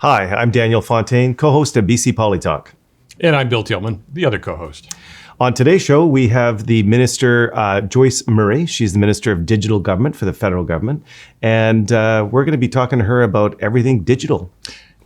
Hi, I'm Daniel Fontaine, co-host of bcpoli Talk. And I'm Bill Tillman, the other co-host. On today's show, we have the Minister, Joyce Murray. She's the Minister of Digital Government for the federal government. And we're going to be talking to her about everything digital.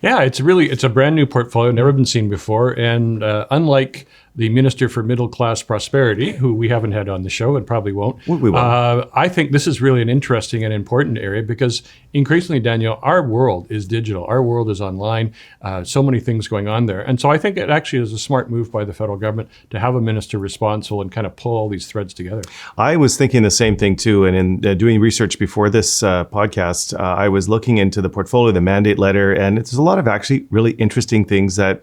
Yeah, it's a brand new portfolio, never been seen before. And unlike the Minister for Middle Class Prosperity, who we haven't had on the show and probably won't, I think this is really an interesting and important area because increasingly, Daniel, our world is digital. Our world is online. So many things going on there. And so I think it actually is a smart move by the federal government to have a minister responsible and kind of pull all these threads together. I was thinking the same thing too. And in doing research before this podcast, I was looking into the portfolio, the mandate letter, and there's a lot of actually really interesting things that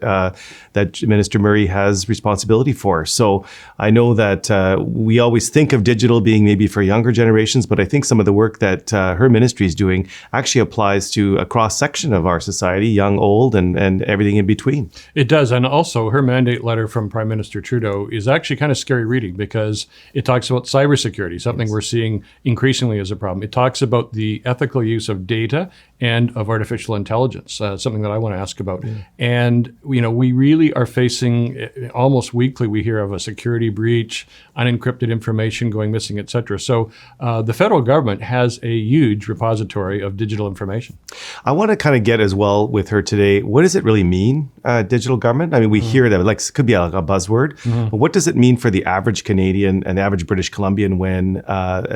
that Minister Murray has responsibility for. So I know that we always think of digital being maybe for younger generations, but I think some of the work that her ministry is doing actually applies to a cross-section of our society, young, old, and everything in between. It does. And also her mandate letter from Prime Minister Trudeau is actually kind of scary reading because it talks about cybersecurity, something we're seeing increasingly as a problem. It talks about the ethical use of data and of artificial intelligence, something that I want to ask about. Yeah. And, you know, we really are facing, almost weekly, we hear of a security breach, unencrypted information going missing, et cetera. So the federal government has a huge repository of digital information. I want to kind of get as well with her today, what does it really mean, digital government? I mean, we hear that, like, it could be like a buzzword, but what does it mean for the average Canadian and the average British Columbian when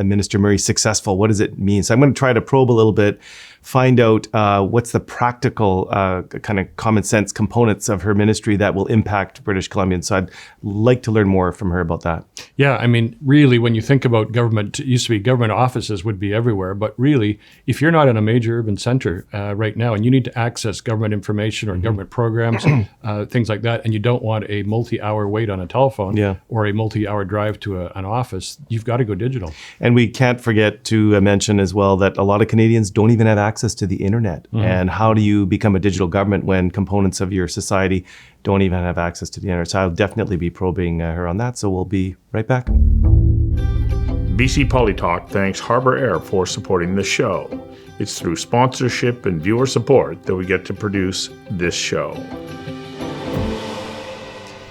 Minister Murray is successful? What does it mean? So I'm going to try to probe a little bit, find out what's the practical kind of common sense components of her ministry that will impact British Columbians. So I'd like to learn more from her about that. Yeah, I mean, really, when you think about government, it used to be government offices would be everywhere. But really, if you're not in a major urban center right now and you need to access government information or government programs, things like that, and you don't want a multi-hour wait on a telephone or a multi-hour drive to an office, you've got to go digital. And we can't forget to mention as well that a lot of Canadians don't even have access to the internet. And how do you become a digital government when components of your society don't even have access to the internet? So I'll definitely be probing her on that. So we'll be right back. bcpoli Talk thanks Harbour Air for supporting the show. It's through sponsorship and viewer support that we get to produce this show.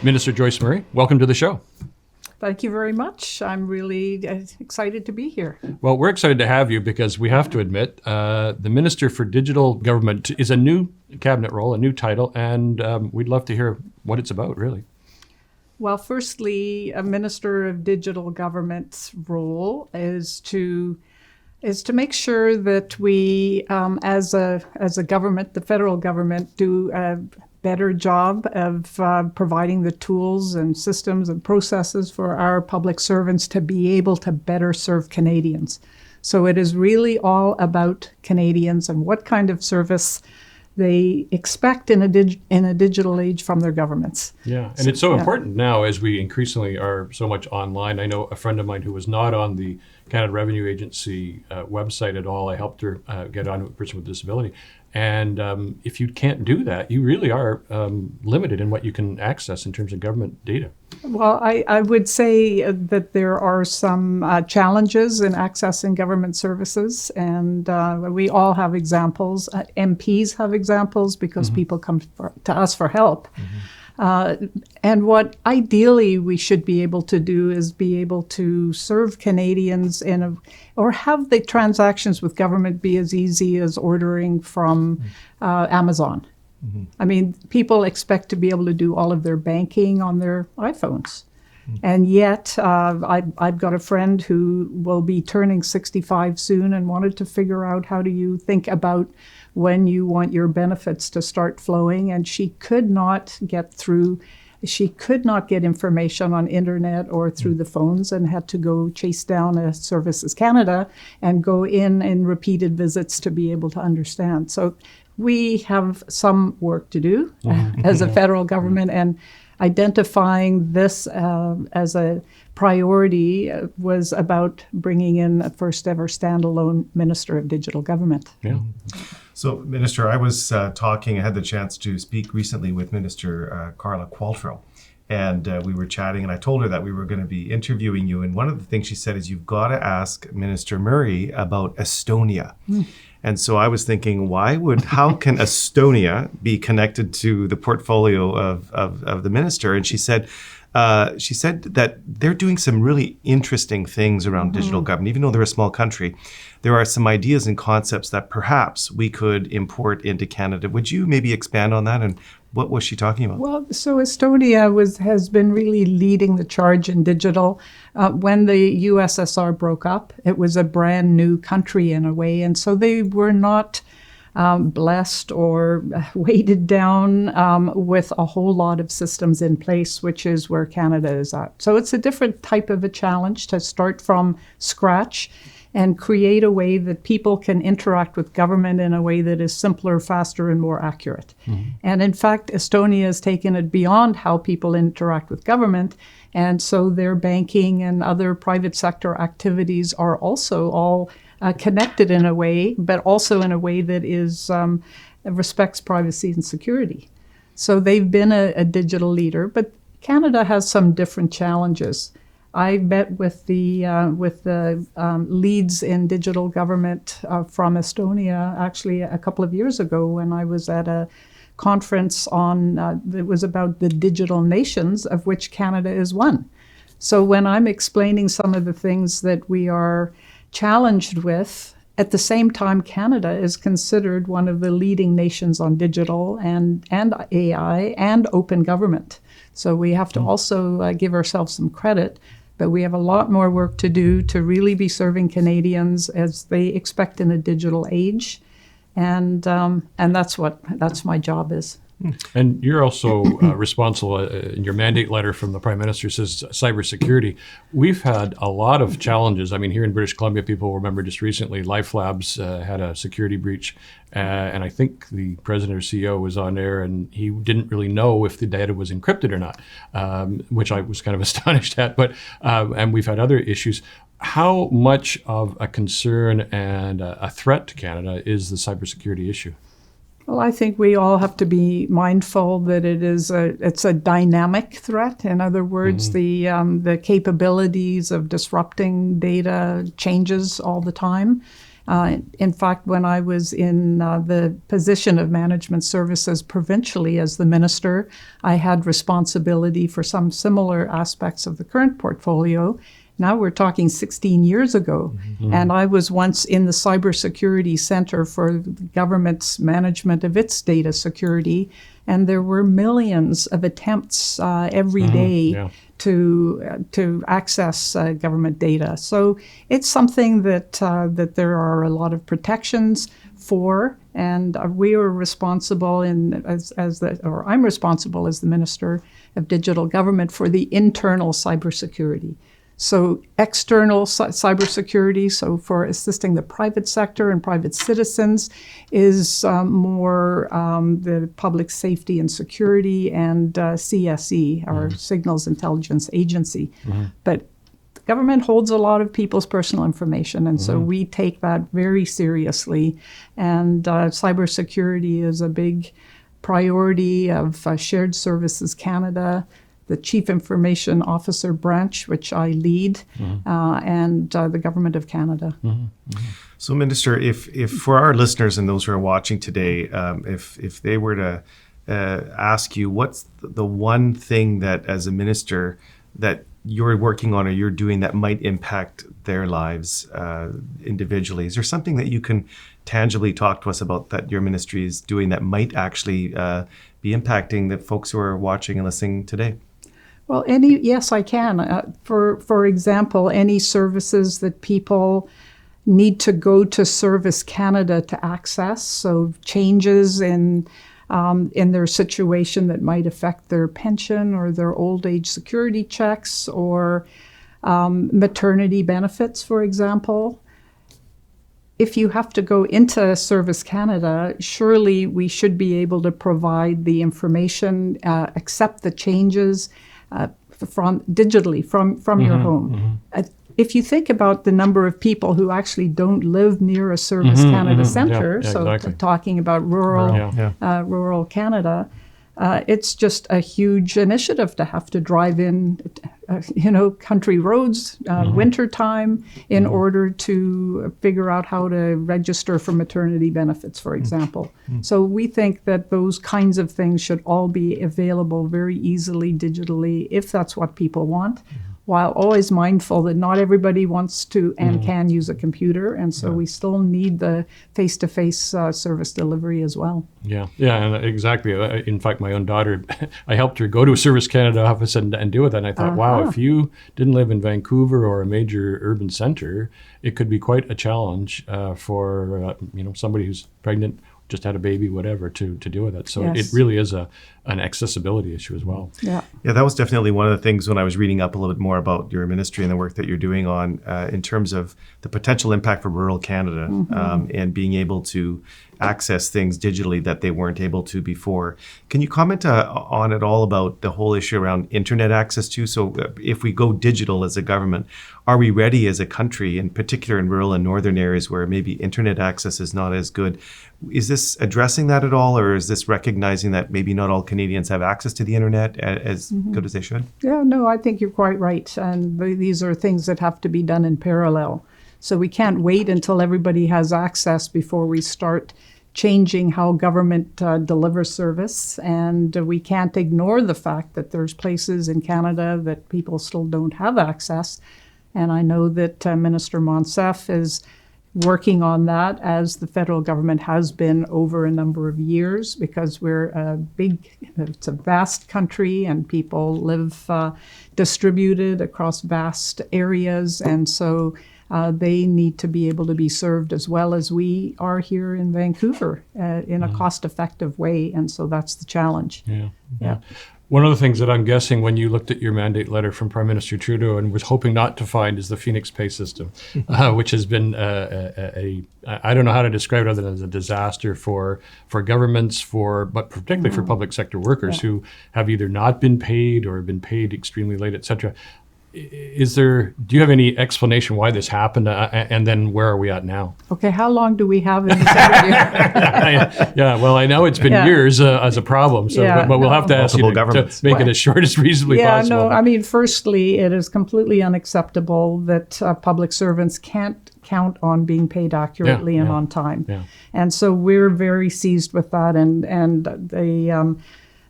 Minister Joyce Murray, welcome to the show. Thank you very much. I'm really excited to be here. Well, we're excited to have you because we have to admit the Minister for Digital Government is a new cabinet role, a new title, and we'd love to hear what it's about, really. Well, firstly, a Minister of Digital Government's role is to make sure that we, as a government, the federal government, do a better job of providing the tools and systems and processes for our public servants to be able to better serve Canadians. So it is really all about Canadians and what kind of service they expect in a digital age from their governments. Yeah, and it's so important now as we increasingly are so much online. I know a friend of mine who was not on the Canada Revenue Agency website at all. I helped her get on with a person with disability. And if you can't do that, you really are limited in what you can access in terms of government data. Well, I would say that there are some challenges in accessing government services, and we all have examples. MPs have examples because people come to us for help. And what ideally we should be able to do is be able to serve Canadians or have the transactions with government be as easy as ordering from Amazon. I mean, people expect to be able to do all of their banking on their iPhones. And yet, I've got a friend who will be turning 65 soon and wanted to figure out how do you think about when you want your benefits to start flowing, and she could not get information on internet or through the phones and had to go chase down a Services Canada and go in repeated visits to be able to understand. So we have some work to do as a federal government, and identifying this as a priority was about bringing in a first ever standalone Minister of Digital Government. Yeah. So, Minister, I was I had the chance to speak recently with Minister Carla Qualtrough, And we were chatting, and I told her that we were going to be interviewing you. And one of the things she said is, you've got to ask Minister Murray about Estonia. And so I was thinking, how can Estonia be connected to the portfolio of the minister? And she said that they're doing some really interesting things around digital government. Even though they're a small country, there are some ideas and concepts that perhaps we could import into Canada. Would you maybe expand on that? And what was she talking about? Well, so Estonia has been really leading the charge in digital. When the USSR broke up, it was a brand new country in a way, and so they were not blessed or weighted down with a whole lot of systems in place, which is where Canada is at. So it's a different type of a challenge to start from scratch and create a way that people can interact with government in a way that is simpler, faster, and more accurate. And in fact, Estonia has taken it beyond how people interact with government, and so their banking and other private sector activities are also all connected in a way, but also in a way that is respects privacy and security. So they've been a digital leader, but Canada has some different challenges. I met with the leads in digital government from Estonia actually a couple of years ago when I was at a conference that was about the digital nations, of which Canada is one. So when I'm explaining some of the things that we are challenged with, at the same time, Canada is considered one of the leading nations on digital and AI and open government. So we have to also give ourselves some credit, but we have a lot more work to do to really be serving Canadians as they expect in a digital age. And that's my job is. And you're also responsible in your mandate letter from the Prime Minister says cybersecurity. We've had a lot of challenges. I mean, here in British Columbia, people remember just recently, Life Labs had a security breach. And I think the president or CEO was on there and he didn't really know if the data was encrypted or not, which I was kind of astonished at. But and we've had other issues. How much of a concern and a threat to Canada is the cybersecurity issue? Well, I think we all have to be mindful that it's a dynamic threat. In other words, the capabilities of disrupting data changes all the time. In fact, when I was in the position of management services provincially as the minister, I had responsibility for some similar aspects of the current portfolio. Now we're talking 16 years ago, and I was once in the cybersecurity center for the government's management of its data security, and there were millions of attempts every day to access government data. So it's something that there are a lot of protections for, and we are responsible I'm responsible as the Minister of Digital Government for the internal cybersecurity. So external cybersecurity, so for assisting the private sector and private citizens, is more the public safety and security and CSE, our Signals Intelligence Agency. But the government holds a lot of people's personal information, and so we take that very seriously. And cybersecurity is a big priority of Shared Services Canada, the Chief Information Officer branch, which I lead, and the Government of Canada. So, Minister, if for our listeners and those who are watching today, if they were to ask you, what's the one thing that, as a minister, that you're working on or you're doing that might impact their lives individually? Is there something that you can tangibly talk to us about that your ministry is doing that might actually be impacting the folks who are watching and listening today? Well, yes, I can. For example, any services that people need to go to Service Canada to access, so changes in their situation that might affect their pension or their old age security checks or maternity benefits, for example. If you have to go into Service Canada, surely we should be able to provide the information, accept the changes, from digitally from your home. If you think about the number of people who actually don't live near a Service Canada center, so exactly. talking about rural Canada, it's just a huge initiative to have to drive in, country roads, wintertime, in order to figure out how to register for maternity benefits, for example. So we think that those kinds of things should all be available very easily digitally, if that's what people want, while always mindful that not everybody wants to and can use a computer. And so we still need the face-to-face service delivery as well. Yeah, and exactly. In fact, my own daughter, I helped her go to a Service Canada office and deal with that. And I thought, wow, if you didn't live in Vancouver or a major urban center, it could be quite a challenge for somebody who's pregnant, just had a baby, whatever, to deal with it. So it really is an accessibility issue as well. Yeah, that was definitely one of the things when I was reading up a little bit more about your ministry and the work that you're doing on in terms of the potential impact for rural Canada and being able to access things digitally that they weren't able to before. Can you comment on it all about the whole issue around internet access too? So if we go digital as a government, are we ready as a country, in particular in rural and northern areas where maybe internet access is not as good? Is this addressing that at all, or is this recognizing that maybe not all Canadians have access to the internet as good as they should? Yeah, no, I think you're quite right. And these are things that have to be done in parallel. So we can't wait until everybody has access before we start changing how government delivers service. And we can't ignore the fact that there's places in Canada that people still don't have access. And I know that Minister Monsef is working on that, as the federal government has been over a number of years, because it's a vast country and people live distributed across vast areas. And so they need to be able to be served as well as we are here in Vancouver in a cost-effective way. And so that's the challenge. Yeah. One of the things that I'm guessing when you looked at your mandate letter from Prime Minister Trudeau and was hoping not to find is the Phoenix pay system, which has been I don't know how to describe it other than as a disaster for governments, but particularly for public sector workers who have either not been paid or been paid extremely late, et cetera. Do you have any explanation why this happened, and then where are we at now? Okay, how long do we have in this interview? Well, I know it's been years as a problem, so but we'll have to ask you to make it as short as reasonably possible. I mean, firstly, it is completely unacceptable that public servants can't count on being paid accurately and on time. And so we're very seized with that, and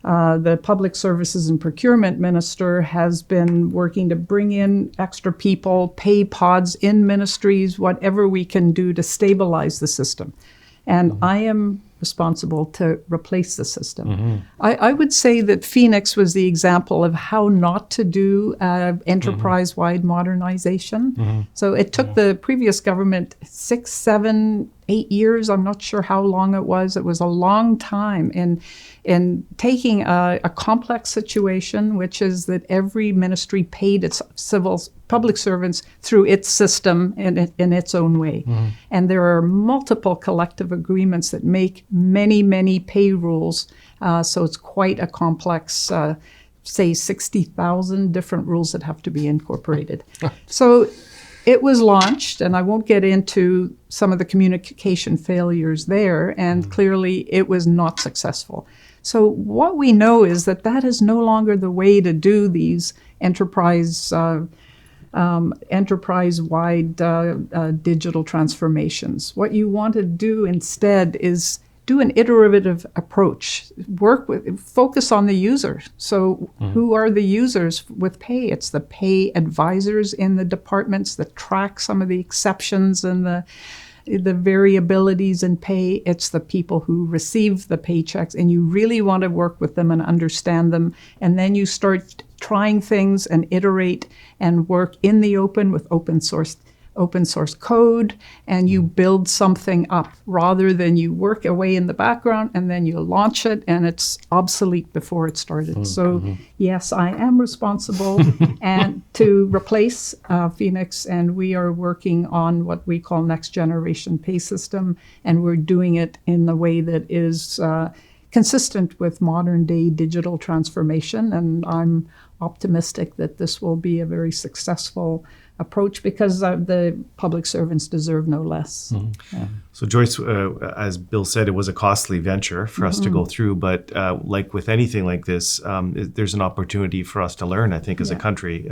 the Public Services and Procurement Minister has been working to bring in extra people, pay pods in ministries, whatever we can do to stabilize the system. And I am responsible to replace the system. I would say that Phoenix was the example of how not to do enterprise-wide modernization. So it took the previous government 6, 7, 8 years. I'm not sure how long it was. It was a long time in taking a complex situation, which is that every ministry paid its public servants through its system in its own way. And there are multiple collective agreements that make many, many pay rules. So it's quite a complex, say 60,000 different rules that have to be incorporated. So it was launched, and I won't get into some of the communication failures there, and clearly it was not successful. So what we know is that is no longer the way to do these enterprise-wide digital transformations. What you want to do instead is do an iterative approach. Focus on the user. So who are the users with pay? It's the pay advisors in the departments that track some of the exceptions and the variabilities in pay. It's the people who receive the paychecks, and you really want to work with them and understand them. And then you start trying things and iterate and work in the open with open source code, and you build something up rather than you work away in the background and then you launch it and it's obsolete before it started. So yes, I am responsible and to replace Phoenix, and we are working on what we call next generation pay system, and we're doing it in a way that is consistent with modern day digital transformation. And I'm optimistic that this will be a very successful approach, because the public servants deserve no less. So Joyce, as Bill said, it was a costly venture for us to go through, but like with anything like this, there's an opportunity for us to learn, I think, as a country.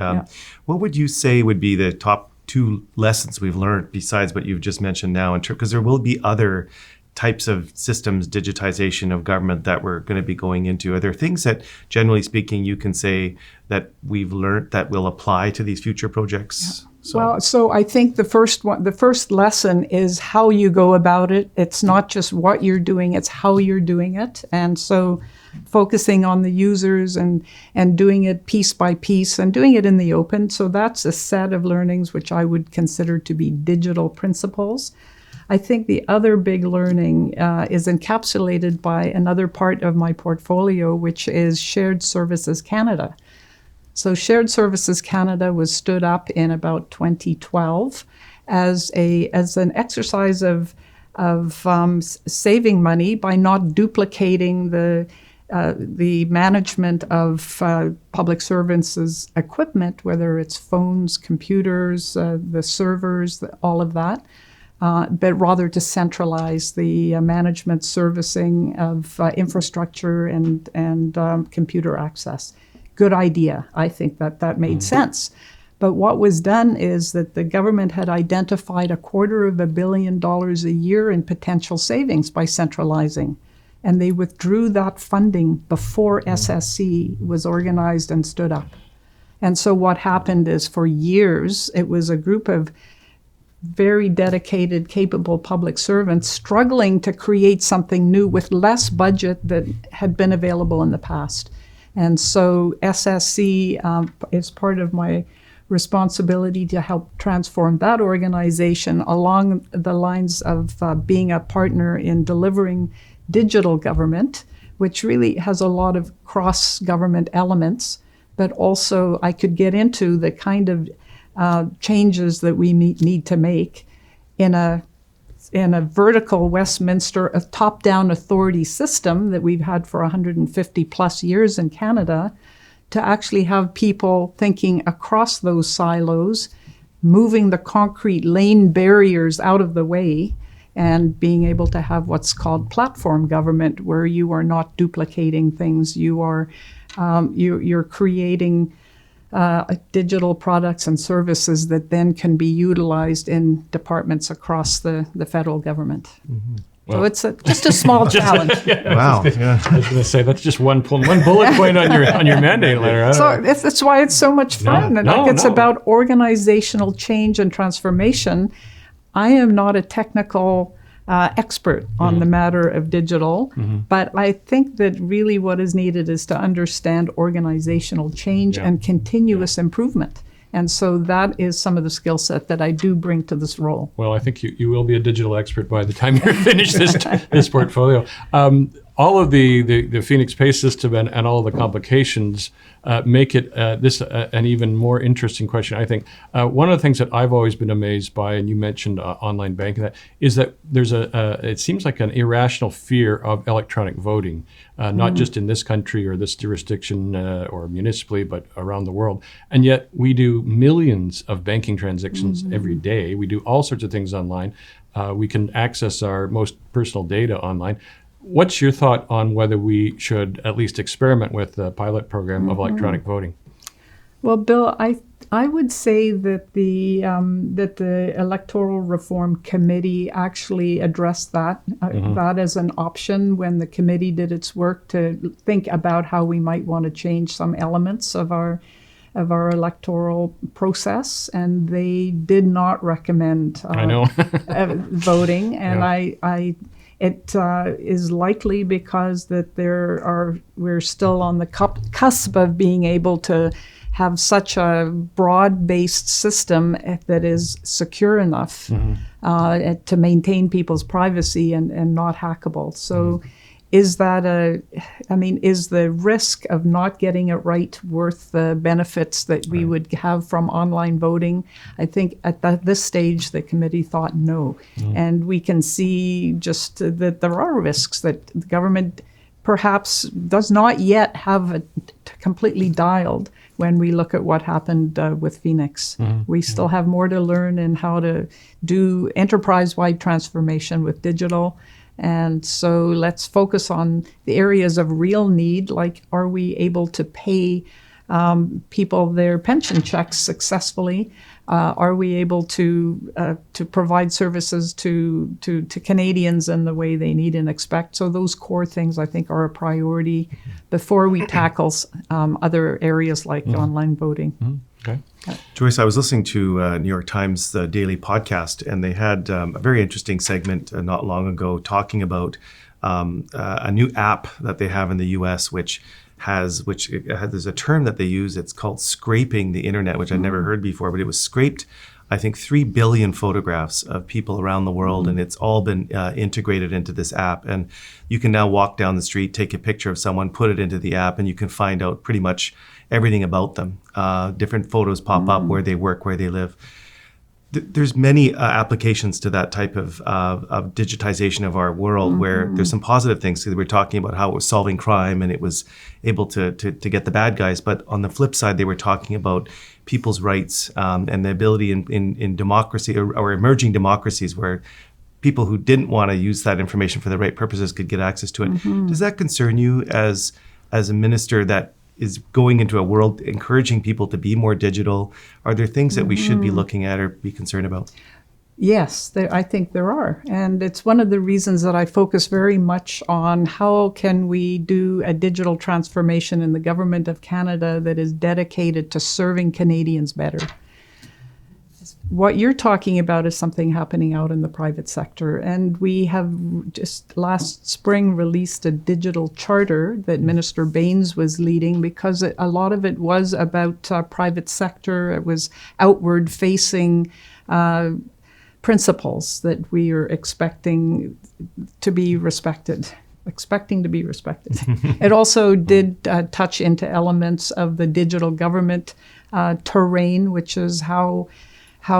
What would you say would be the top 2 lessons we've learned besides what you've just mentioned now? Because there will be other types of systems, digitization of government that we're going to be going into. Are there things that, generally speaking, you can say that we've learned that will apply to these future projects? So I think the first lesson is how you go about it. It's not just what you're doing, it's how you're doing it. And so focusing on the users and doing it piece by piece and doing it in the open. So that's a set of learnings which I would consider to be digital principles. I think the other big learning is encapsulated by another part of my portfolio, which is Shared Services Canada. So Shared Services Canada was stood up in about 2012 as an exercise of saving money by not duplicating the management of public servants' equipment, whether it's phones, computers, the servers, all of that. But rather to centralize the management servicing of infrastructure and computer access. Good idea. I think that made sense. But what was done is that the government had identified $250 million a year in potential savings by centralizing. And they withdrew that funding before SSC was organized and stood up. And so what happened is, for years, it was a group of very dedicated, capable public servants struggling to create something new with less budget that had been available in the past. And so SSC is part of my responsibility to help transform that organization along the lines of being a partner in delivering digital government, which really has a lot of cross-government elements, but also I could get into the kind of changes that we need to make in a vertical Westminster, a top-down authority system that we've had for 150 plus years in Canada, to actually have people thinking across those silos, moving the concrete lane barriers out of the way, and being able to have what's called platform government, where you are not duplicating things, you're creating digital products and services that then can be utilized in departments across the federal government. Well, so it's just a small challenge. Wow. Yeah. I was going to say, that's just one bullet point on your mandate letter. So that's why it's so much fun. It's about organizational change and transformation. I am not a technical expert on the matter of digital, but I think that really what is needed is to understand organizational change and continuous improvement. And so that is some of the skill set that I do bring to this role. Well, I think you will be a digital expert by the time you're finished this portfolio. All of the Phoenix Pay system and all of the complications make it an even more interesting question, I think. One of the things that I've always been amazed by, and you mentioned online banking, is that there's it seems like an irrational fear of electronic voting, not just in this country or this jurisdiction or municipally, but around the world. And yet we do millions of banking transactions every day. We do all sorts of things online. We can access our most personal data online. What's your thought on whether we should at least experiment with the pilot program of electronic voting? Well, Bill, I would say that the Electoral Reform Committee actually addressed that as an option when the committee did its work to think about how we might want to change some elements of our electoral process, and they did not recommend voting. And it is likely because that we're still on the cusp of being able to have such a broad-based system that is secure enough to maintain people's privacy and not hackable. So is the risk of not getting it right worth the benefits that we would have from online voting? I think at this stage, the committee thought no. And we can see just that there are risks that the government perhaps does not yet have it completely dialed when we look at what happened with Phoenix. We still have more to learn in how to do enterprise-wide transformation with digital. And so let's focus on the areas of real need, like are we able to pay people their pension checks successfully? Are we able to provide services to Canadians in the way they need and expect? So those core things, I think, are a priority before we tackle other areas like online voting. Okay. Joyce, I was listening to New York Times Daily Podcast, and they had a very interesting segment not long ago talking about a new app that they have in the U.S., which there's a term that they use. It's called scraping the internet, which I'd never heard before, but it was scraped, I think, 3 billion photographs of people around the world, and it's all been integrated into this app. And you can now walk down the street, take a picture of someone, put it into the app, and you can find out pretty much everything about them. Different photos pop up, where they work, where they live. There's many applications to that type of digitization of our world, where there's some positive things. So we're talking about how it was solving crime and it was able to get the bad guys. But on the flip side, they were talking about people's rights and the ability in democracy or emerging democracies where people who didn't want to use that information for the right purposes could get access to it. Does that concern you as a minister that is going into a world encouraging people to be more digital? Are there things that we should be looking at or be concerned about? Yes, I think there are. And it's one of the reasons that I focus very much on how can we do a digital transformation in the government of Canada that is dedicated to serving Canadians better. What you're talking about is something happening out in the private sector. And we have just last spring released a digital charter that Minister Baines was leading, because a lot of it was about private sector. It was outward facing principles that we are expecting to be respected. It also did touch into elements of the digital government terrain, which is how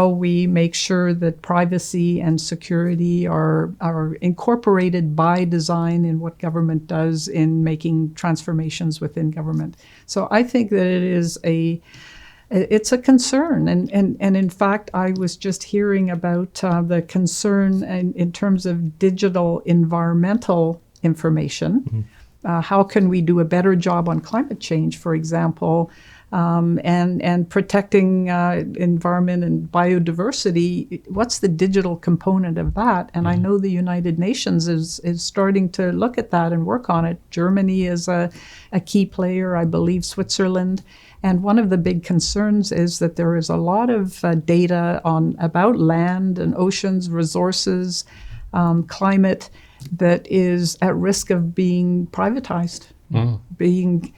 we make sure that privacy and security are incorporated by design in what government does in making transformations within government. So I think that it's a concern. And in fact, I was just hearing about the concern in terms of digital environmental information. How can we do a better job on climate change, for example, and protecting environment and biodiversity? What's the digital component of that? And I know the United Nations is starting to look at that and work on it. Germany is a key player, I believe Switzerland. And one of the big concerns is that there is a lot of data about land and oceans, resources, climate, that is at risk of being privatized, being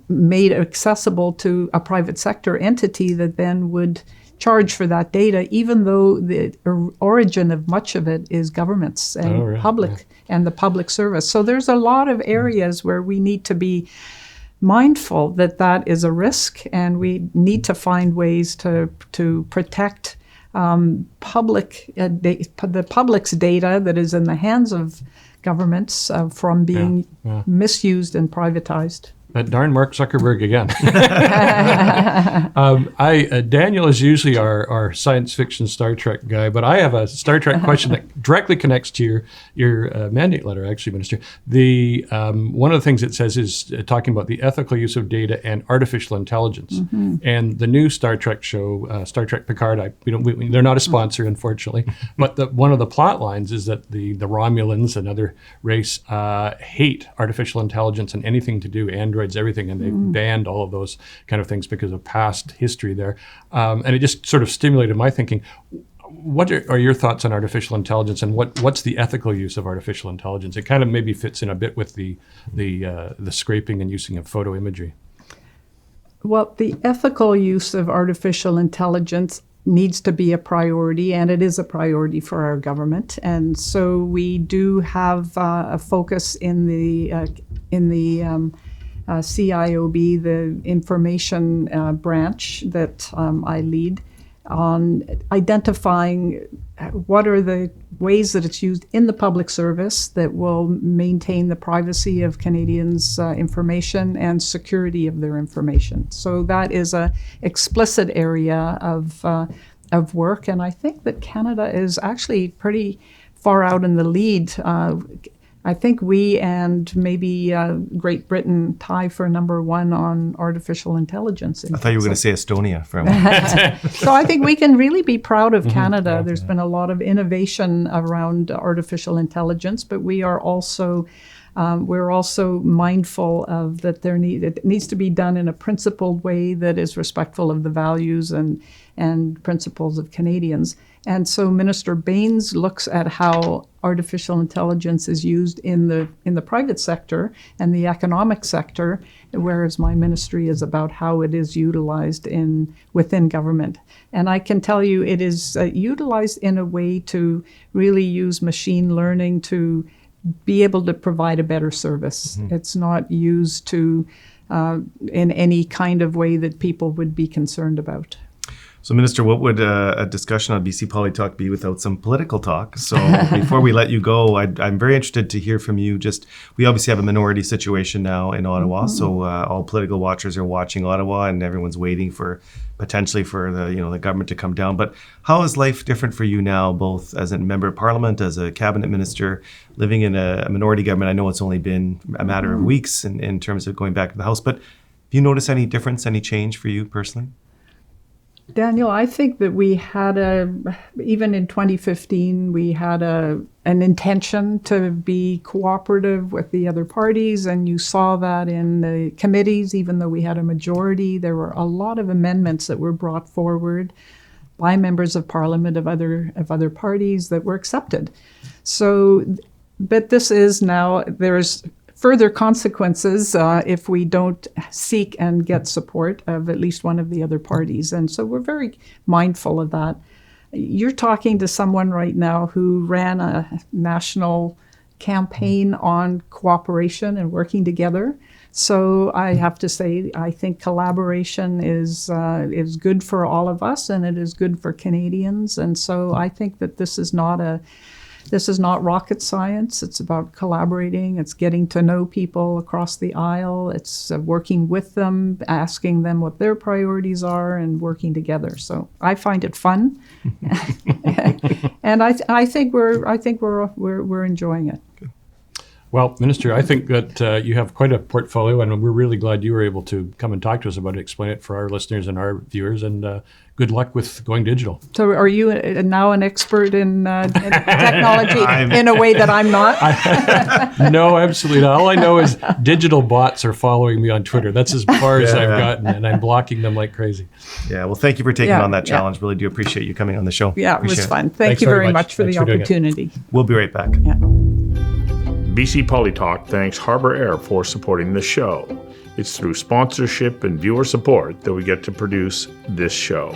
made accessible to a private sector entity that then would charge for that data, even though the origin of much of it is governments and and the public service. So there's a lot of areas where we need to be mindful that is a risk, and we need to find ways to protect the public's data that is in the hands of governments from being misused and privatized. That darn Mark Zuckerberg again. Daniel is usually our science fiction Star Trek guy, but I have a Star Trek question that directly connects to your mandate letter, actually, Minister. The one of the things it says is talking about the ethical use of data and artificial intelligence. And the new Star Trek show, Star Trek Picard, they're not a sponsor, unfortunately, but one of the plot lines is that the Romulans, another race, hate artificial intelligence and anything to do Android, everything, and they've banned all of those kind of things because of past history there. And it just sort of stimulated my thinking. What are your thoughts on artificial intelligence, and what's the ethical use of artificial intelligence? It kind of maybe fits in a bit with the scraping and using of photo imagery. Well, the ethical use of artificial intelligence needs to be a priority, and it is a priority for our government. And so we do have a focus in the CIOB, the information branch that I lead. on identifying what are the ways that it's used in the public service that will maintain the privacy of Canadians' information and security of their information. So that is a explicit area of work, and I think that Canada is actually pretty far out in the lead. I think we and maybe Great Britain tie for number one on artificial intelligence. I thought you were going to say Estonia for a moment. So I think we can really be proud of Canada. There's been a lot of innovation around artificial intelligence, but we are also we're also mindful of that it needs to be done in a principled way that is respectful of the values and principles of Canadians. And so Minister Baines looks at how artificial intelligence is used in the private sector and the economic sector, whereas my ministry is about how it is utilized within government. And I can tell you it is utilized in a way to really use machine learning to be able to provide a better service. It's not used to in any kind of way that people would be concerned about. So, Minister, what would a discussion on BC Poly Talk be without some political talk? So before we let you go, I'm very interested to hear from you. We obviously have a minority situation now in Ottawa, so all political watchers are watching Ottawa, and everyone's waiting potentially for the government to come down. But how is life different for you now, both as a member of Parliament, as a cabinet minister, living in a minority government? I know it's only been a matter of weeks in terms of going back to the House, but do you notice any difference, any change for you personally? Daniel, I think that we had even in 2015, we had an intention to be cooperative with the other parties, and you saw that in the committees. Even though we had a majority, there were a lot of amendments that were brought forward by members of Parliament of other parties that were accepted. So, but this is now, there's further consequences if we don't seek and get support of at least one of the other parties. And so we're very mindful of that. You're talking to someone right now who ran a national campaign on cooperation and working together. So I have to say, I think collaboration is good for all of us, and it is good for Canadians. And so I think that this is not rocket science. It's about collaborating. It's getting to know people across the aisle. It's working with them, asking them what their priorities are, and working together. So I find it fun, and I think we're enjoying it. Well, Minister, I think that you have quite a portfolio, and we're really glad you were able to come and talk to us about it, explain it for our listeners and our viewers, and good luck with going digital. So are you now an expert in technology in a way that I'm not? No, absolutely not. All I know is digital bots are following me on Twitter. That's as far as I've gotten, and I'm blocking them like crazy. Yeah, well, thank you for taking on that challenge. Really do appreciate you coming on the show. Yeah, it was fun. Thanks you very much for the opportunity. We'll be right back. Yeah. BC Poly Talk thanks Harbour Air for supporting the show. It's through sponsorship and viewer support that we get to produce this show.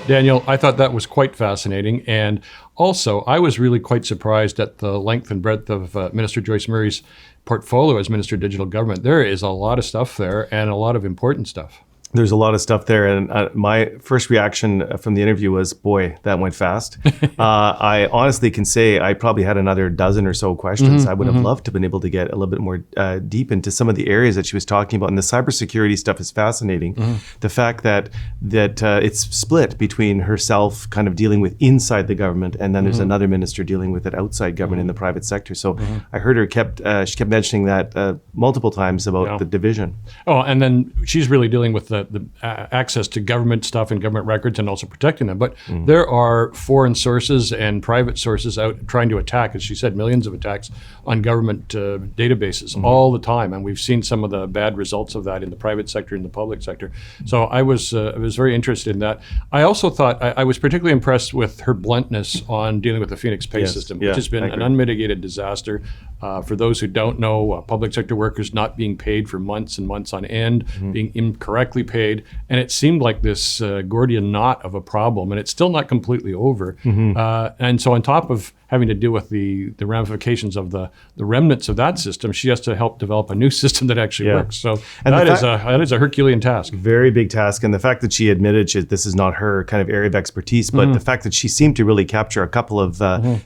Daniel, I thought that was quite fascinating. And also, I was really quite surprised at the length and breadth of Minister Joyce Murray's portfolio as Minister of Digital Government. There is a lot of stuff there and a lot of important stuff. There's a lot of stuff there, and my first reaction from the interview was, boy, that went fast. I honestly can say I probably had another dozen or so questions. I would have loved to have been able to get a little bit more deep into some of the areas that she was talking about, and the cybersecurity stuff is fascinating. The fact that it's split between herself kind of dealing with inside the government, and then there's another minister dealing with it outside government in the private sector. So I heard her she kept mentioning that multiple times about the division. Oh, and then she's really dealing with the access to government stuff and government records and also protecting them. But there are foreign sources and private sources out trying to attack, as she said, millions of attacks on government databases all the time. And we've seen some of the bad results of that in the private sector and the public sector. So I was very interested in that. I also thought I was particularly impressed with her bluntness on dealing with the Phoenix Pay system, which has been an unmitigated disaster. For those who don't know, public sector workers not being paid for months and months on end, being incorrectly paid. And it seemed like this Gordian knot of a problem, and it's still not completely over. And so on top of having to deal with the ramifications of the remnants of that system, she has to help develop a new system that actually works. So and that is a Herculean task. Very big task. And the fact that she admitted this is not her kind of area of expertise, but the fact that she seemed to really capture a couple of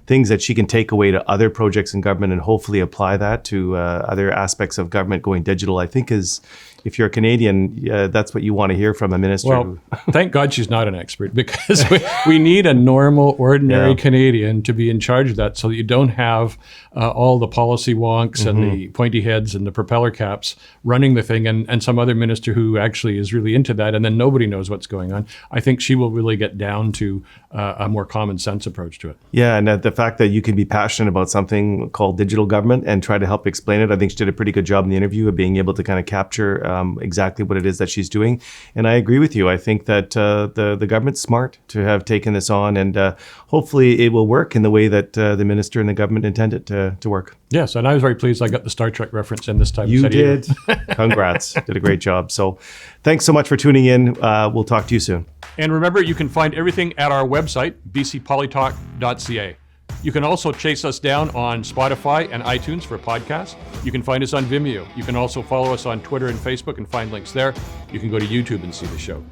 things that she can take away to other projects in government and hopefully apply that to other aspects of government going digital, I think is, if you're a Canadian, that's what you want to hear from a minister. Well, thank God she's not an expert, because we need a normal, ordinary Canadian to be in charge of that, so that you don't have all the policy wonks and the pointy heads and the propeller caps running the thing, and some other minister who actually is really into that, and then nobody knows what's going on. I think she will really get down to a more common sense approach to it. Yeah, and the fact that you can be passionate about something called digital government and try to help explain it, I think she did a pretty good job in the interview of being able to kind of capture exactly what it is that she's doing. And I agree with you. I think that the government's smart to have taken this on, and hopefully it will work in the way that the minister and the government intended to work. Yes, and I was very pleased I got the Star Trek reference in this time. You did. Congrats. Did a great job. So thanks so much for tuning in. We'll talk to you soon. And remember, you can find everything at our website, bcpolitalk.ca. You can also chase us down on Spotify and iTunes for podcasts. You can find us on Vimeo. You can also follow us on Twitter and Facebook and find links there. You can go to YouTube and see the show.